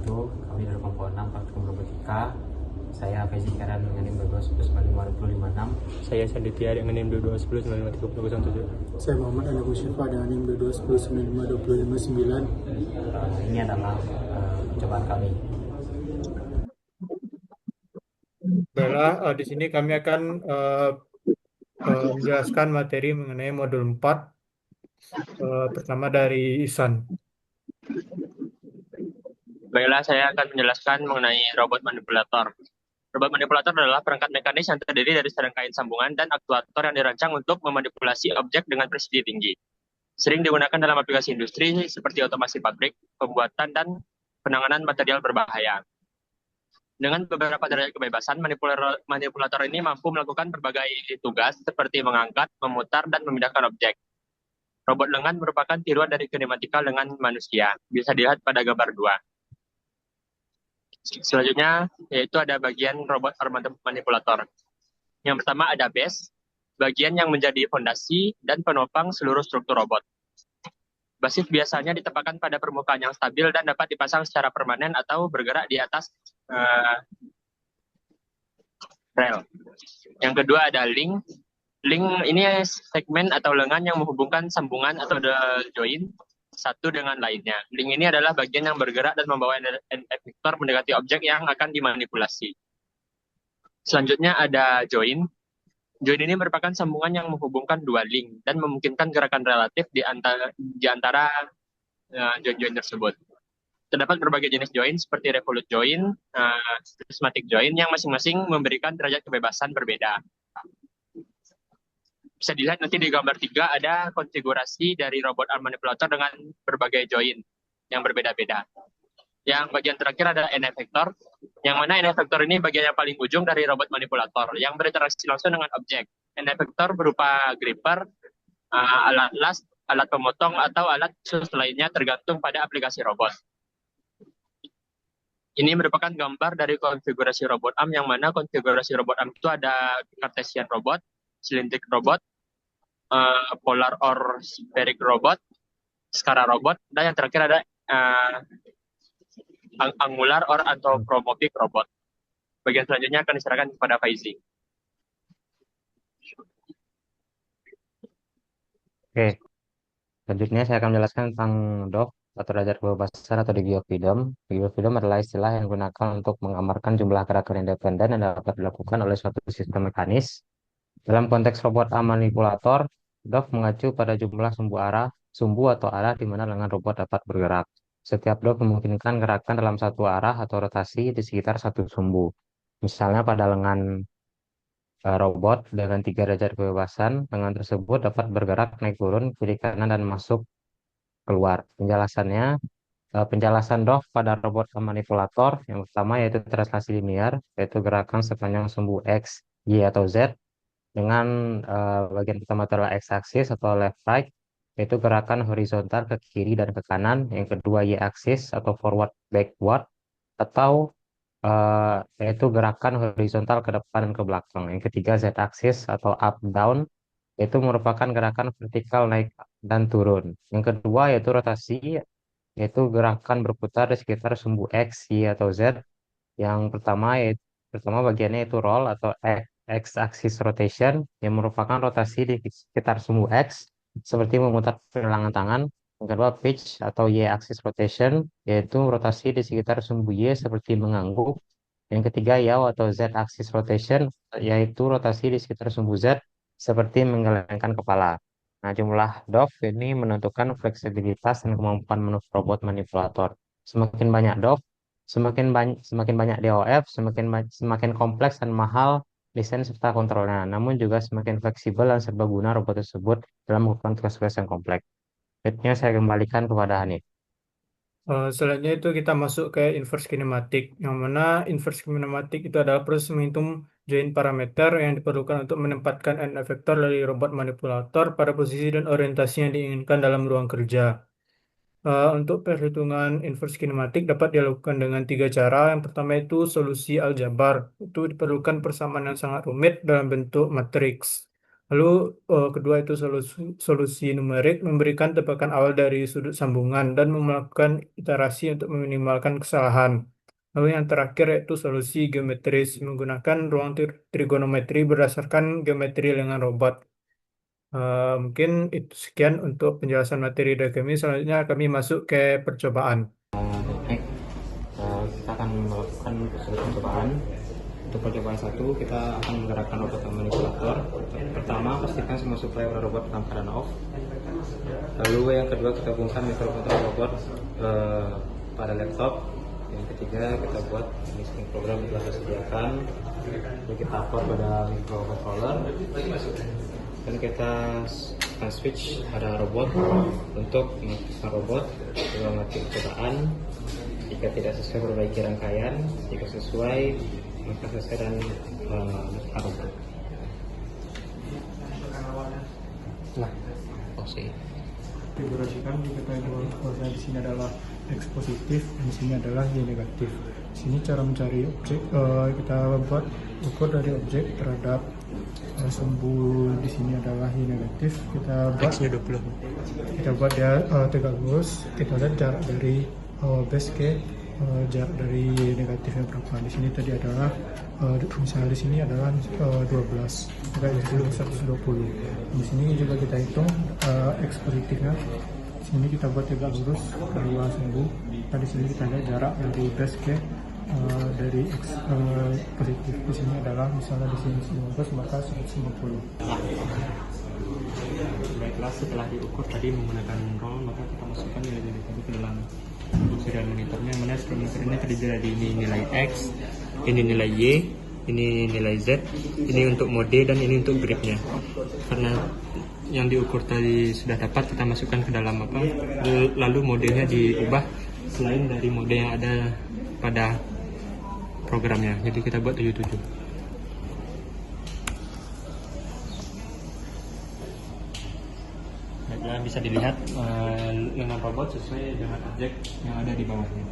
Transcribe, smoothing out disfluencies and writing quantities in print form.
wabarakatuh. Kami dari kelompok 6 Praktikum Robotika. Saya Faizi Karan dengan NIM 22119556. Saya Sanditya dengan NIM 2210953017. Saya Muhammad Ali Musyifa dengan NIM 2210952559. Ini adalah percobaan kami. Baiklah, di sini kami akan menjelaskan materi mengenai modul 4, pertama dari Ihsan. Baiklah, saya akan menjelaskan mengenai robot manipulator. Robot manipulator adalah perangkat mekanis yang terdiri dari serangkaian sambungan dan aktuator yang dirancang untuk memanipulasi objek dengan presisi tinggi. Sering digunakan dalam aplikasi industri seperti otomasi pabrik, pembuatan, dan penanganan material berbahaya. Dengan beberapa derajat kebebasan, manipulator ini mampu melakukan berbagai tugas seperti mengangkat, memutar, dan memindahkan objek. Robot lengan merupakan tiruan dari kinematikal lengan manusia. Bisa dilihat pada gambar 2. Selanjutnya, yaitu ada bagian robot armada manipulator. Yang pertama ada base, bagian yang menjadi fondasi dan penopang seluruh struktur robot. Basis biasanya ditempatkan pada permukaan yang stabil dan dapat dipasang secara permanen atau bergerak di atas rel. Yang kedua ada link. Link ini segmen atau lengan yang menghubungkan sambungan atau join satu dengan lainnya. Link ini adalah bagian yang bergerak dan membawa efektor mendekati objek yang akan dimanipulasi. Selanjutnya ada join. Join ini merupakan sambungan yang menghubungkan dua link dan memungkinkan gerakan relatif di antara join-join tersebut. Terdapat berbagai jenis join seperti revolute join, prismatic join yang masing-masing memberikan derajat kebebasan berbeda. Bisa dilihat nanti di gambar 3 ada konfigurasi dari robot arm manipulator dengan berbagai join yang berbeda-beda. Yang bagian terakhir ada end effector, yang mana end effector ini bagian yang paling ujung dari robot manipulator yang berinteraksi langsung dengan objek. End effector berupa gripper, alat las, alat pemotong, atau alat khusus lainnya tergantung pada aplikasi robot. Ini merupakan gambar dari konfigurasi robot arm, yang mana konfigurasi robot arm itu ada Cartesian robot, cylindric robot, polar or spheric robot, Skara robot, dan yang terakhir ada angular or anthropomorphic robot. Bagian selanjutnya akan diserahkan kepada Faizi. Oke, selanjutnya saya akan menjelaskan tentang DOF atau derajat kebebasan atau degree of freedom. Degree of freedom adalah istilah yang digunakan untuk menggambarkan jumlah gerakan independen yang dapat dilakukan oleh suatu sistem mekanis. Dalam konteks robot arm manipulator, DOF mengacu pada jumlah sumbu atau arah di mana lengan robot dapat bergerak. Setiap DOF memungkinkan gerakan dalam satu arah atau rotasi di sekitar satu sumbu. Misalnya pada lengan robot dengan 3 derajat kebebasan, lengan tersebut dapat bergerak naik turun, kiri kanan, dan masuk keluar. Penjelasan DOF pada robot manipulator yang pertama yaitu translasi linear, yaitu gerakan sepanjang sumbu X, Y, atau Z dengan bagian pertama adalah X-axis atau left right, yaitu gerakan horizontal ke kiri dan ke kanan. Yang kedua Y-axis atau forward backward, atau yaitu gerakan horizontal ke depan dan ke belakang. Yang ketiga Z-axis atau up down, yaitu merupakan gerakan vertikal naik dan turun. Yang kedua yaitu rotasi, yaitu gerakan berputar di sekitar sumbu X, Y, atau Z. Yang pertama bagiannya itu roll atau X-axis rotation, yang merupakan rotasi di sekitar sumbu X seperti memutar pergelangan tangan. Yang kedua pitch atau Y-axis rotation, yaitu rotasi di sekitar sumbu Y seperti mengangguk. Yang ketiga yaw atau Z-axis rotation, yaitu rotasi di sekitar sumbu Z seperti menggelengkan kepala. Nah, jumlah DOF ini menentukan fleksibilitas dan kemampuan robot manipulator. Semakin banyak DOF, semakin banyak DOF, semakin kompleks dan mahal desain serta kontrolnya. Namun juga semakin fleksibel dan serbaguna robot tersebut dalam melakukan tugas-tugas yang kompleks. Selanjutnya saya kembalikan kepada Hanif. Selanjutnya itu kita masuk ke inverse kinematik, yang mana inverse kinematik itu adalah proses menghitung join parameter yang diperlukan untuk menempatkan end effector dari robot manipulator pada posisi dan orientasi yang diinginkan dalam ruang kerja. Untuk perhitungan inverse kinematik dapat dilakukan dengan 3 cara. Yang pertama itu solusi aljabar. Itu diperlukan persamaan yang sangat rumit dalam bentuk matriks. Lalu kedua itu solusi numerik memberikan tebakan awal dari sudut sambungan dan melakukan iterasi untuk meminimalkan kesalahan. Lalu yang terakhir yaitu solusi geometris menggunakan ruang trigonometri berdasarkan geometri lengan robot. Mungkin itu sekian untuk penjelasan materi dari kami. Selanjutnya kami masuk ke percobaan. Baik, kita akan melakukan sebuah percobaan. Untuk percobaan 1, kita akan menggerakkan robot manipulator. Pertama, pastikan semua suplai robot dalam keadaan off. Lalu yang kedua, kita hubungkan mikrokontroller robot pada laptop. Yang ketiga, kita buat listing program yang telah disediakan. Lalu kita upload pada microcontroller. Dan kita akan switch pada robot untuk mengaktifkan robot, mengamati percobaan. Jika tidak sesuai, perbaiki rangkaian. Jika sesuai, maka selesai dan melakukan robot. Nah, pause. Konfigurasikan jika dua di sini adalah X positif, di sini adalah Y negatif. Di sini cara mencari objek, kita buat ukur dari objek terhadap sumbu di sini adalah Y negatif. Kita buat X-nya 20. Kita buat dia tegak lurus. Kita lihat jarak dari base ke jarak dari Y negatifnya berapa. Di sini tadi adalah misalnya di sini adalah 12, tegak lurus 120. Di sini juga kita hitung X positifnya. Di sini kita buat tegak lurus kedua sumbu. Nah, di sini kita lihat jarak dari base ke dari X positif. Di sini adalah misalnya di sini 15 maka 150. Baiklah, setelah diukur tadi menggunakan roll, maka kita masukkan nilai-nilai tadi ke dalam serial monitornya. Mana serial monitor ini terdiri dari ini nilai X, ini nilai Y, ini nilai Z, ini untuk mode dan ini untuk gripnya. Karena yang diukur tadi sudah dapat, kita masukkan ke dalam lalu modenya diubah selain dari mode yang ada pada programnya. Jadi kita buat 77. Baiklah, bisa dilihat lengan robot sesuai dengan objek yang ada di bawahnya.